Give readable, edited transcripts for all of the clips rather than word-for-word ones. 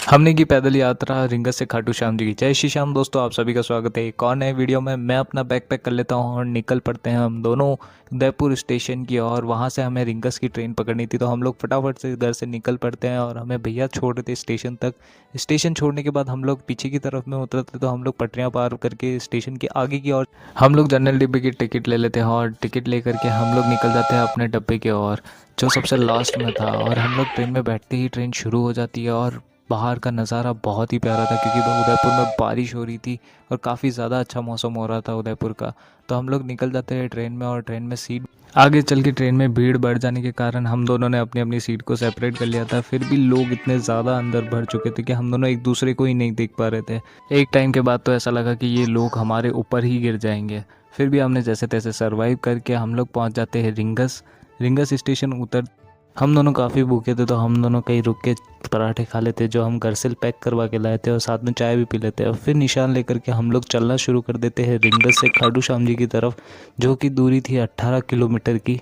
हमने की पैदल यात्रा रिंगस से खाटू श्याम जी की। जय श्री श्याम दोस्तों, आप सभी का स्वागत है एक और नए वीडियो में। मैं अपना बैग पैक कर लेता हूँ और निकल पड़ते हैं हम दोनों उदयपुर स्टेशन की। और वहाँ से हमें रिंगस की ट्रेन पकड़नी थी, तो हम लोग फटाफट से घर से निकल पड़ते हैं और हमें भैया छोड़ रहे थे स्टेशन तक। स्टेशन छोड़ने के बाद हम लोग पीछे की तरफ में उतरते, तो हम लोग पटरियाँ पार करके स्टेशन के आगे की ओर हम लोग जनरल डिब्बे की टिकट ले लेते हैं और टिकट ले करके हम लोग निकल जाते हैं अपने डब्बे की ओर, जो सबसे लास्ट में था। और हम लोग ट्रेन में बैठते ही ट्रेन शुरू हो जाती है और बाहर का नज़ारा बहुत ही प्यारा था, क्योंकि उदयपुर में बारिश हो रही थी और काफ़ी ज़्यादा अच्छा मौसम हो रहा था उदयपुर का। तो हम लोग निकल जाते हैं ट्रेन में और ट्रेन में सीट आगे चल के ट्रेन में भीड़ बढ़ जाने के कारण हम दोनों ने अपनी अपनी सीट को सेपरेट कर लिया था। फिर भी लोग इतने ज़्यादा अंदर भर चुके थे कि हम दोनों एक दूसरे को ही नहीं देख पा रहे थे। एक टाइम के बाद तो ऐसा लगा कि ये लोग हमारे ऊपर ही गिर जाएंगे। फिर भी हमने जैसे तैसे सर्वाइव करके हम लोग पहुँच जाते हैं रिंगस। रिंगस स्टेशन उतर हम दोनों काफ़ी भूखे थे, तो हम दोनों कहीं रुक के पराठे खा लेते जो हम घर से पैक करवा के लाए थे, और साथ में चाय भी पी लेते। और फिर निशान लेकर के हम लोग चलना शुरू कर देते हैं रिंगस से खाटू श्याम जी की तरफ, जो कि दूरी थी 18 किलोमीटर की।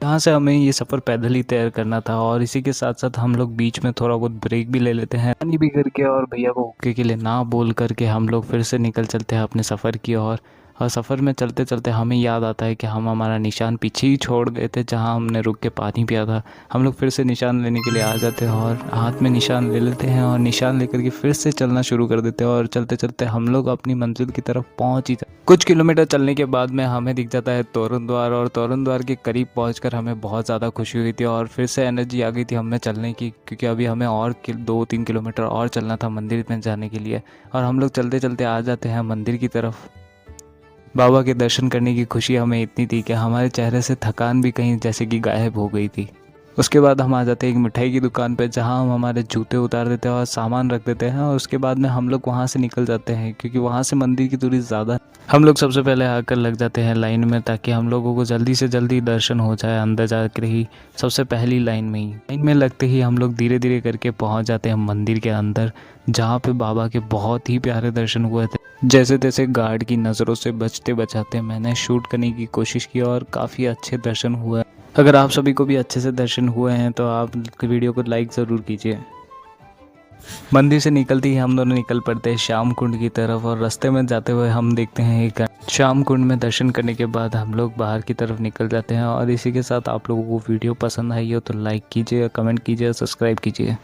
यहाँ से हमें ये सफ़र पैदल ही तय करना था। और इसी के साथ साथ हम लोग बीच में थोड़ा बहुत ब्रेक भी ले लेते हैं पानी भी करके, और भैया को ओके के लिए ना बोल करके हम लोग फिर से निकल चलते हैं अपने सफ़र की ओर। और सफ़र में चलते चलते हमें याद आता है कि हम हमारा निशान पीछे ही छोड़ गए थे, जहाँ हमने रुक के पानी पिया था। हम लोग फिर से निशान लेने के लिए आ जाते हैं और हाथ में निशान ले लेते हैं और निशान लेकर के फिर से चलना शुरू कर देते हैं। और चलते चलते हम लोग अपनी मंजिल की तरफ पहुँच ही जाते। कुछ किलोमीटर चलने के बाद में हमें दिख जाता है तोरण द्वार, और तोरण द्वार के करीब पहुँच हमें बहुत ज़्यादा खुशी हुई थी और फिर से एनर्जी आ गई थी हमें चलने की, क्योंकि अभी हमें और 2-3 किलोमीटर और चलना था मंदिर में जाने के लिए। और हम लोग चलते चलते आ जाते हैं मंदिर की तरफ। बाबा के दर्शन करने की खुशी हमें इतनी थी कि हमारे चेहरे से थकान भी कहीं जैसे कि गायब हो गई थी। उसके बाद हम आ जाते हैं एक मिठाई की दुकान पे, जहाँ हम हमारे जूते उतार देते हैं और सामान रख देते हैं। और उसके बाद में हम लोग वहाँ से निकल जाते हैं, क्योंकि वहाँ से मंदिर की दूरी ज़्यादा। हम लोग सबसे पहले आकर लग जाते हैं लाइन में, ताकि हम लोगों को जल्दी से जल्दी दर्शन हो जाए। अंदर जाकर ही सबसे पहली लाइन में ही लाइन में लगते ही हम लोग धीरे धीरे करके पहुँच जाते हैं मंदिर के अंदर, जहाँ पे बाबा के बहुत ही प्यारे दर्शन हुए थे। जैसे तैसे गार्ड की नज़रों से बचते बचाते मैंने शूट करने की कोशिश की और काफ़ी अच्छे दर्शन हुए। अगर आप सभी को भी अच्छे से दर्शन हुए हैं तो आप वीडियो को लाइक ज़रूर कीजिए। मंदिर से निकलते ही हम दोनों निकल पड़ते हैं श्याम कुंड की तरफ, और रास्ते में जाते हुए हम देखते हैं एक श्याम कुंड में दर्शन करने के बाद हम लोग बाहर की तरफ निकल जाते हैं। और इसी के साथ आप लोगों को वीडियो पसंद आई हो तो लाइक कीजिए, कमेंट कीजिए, सब्सक्राइब कीजिए।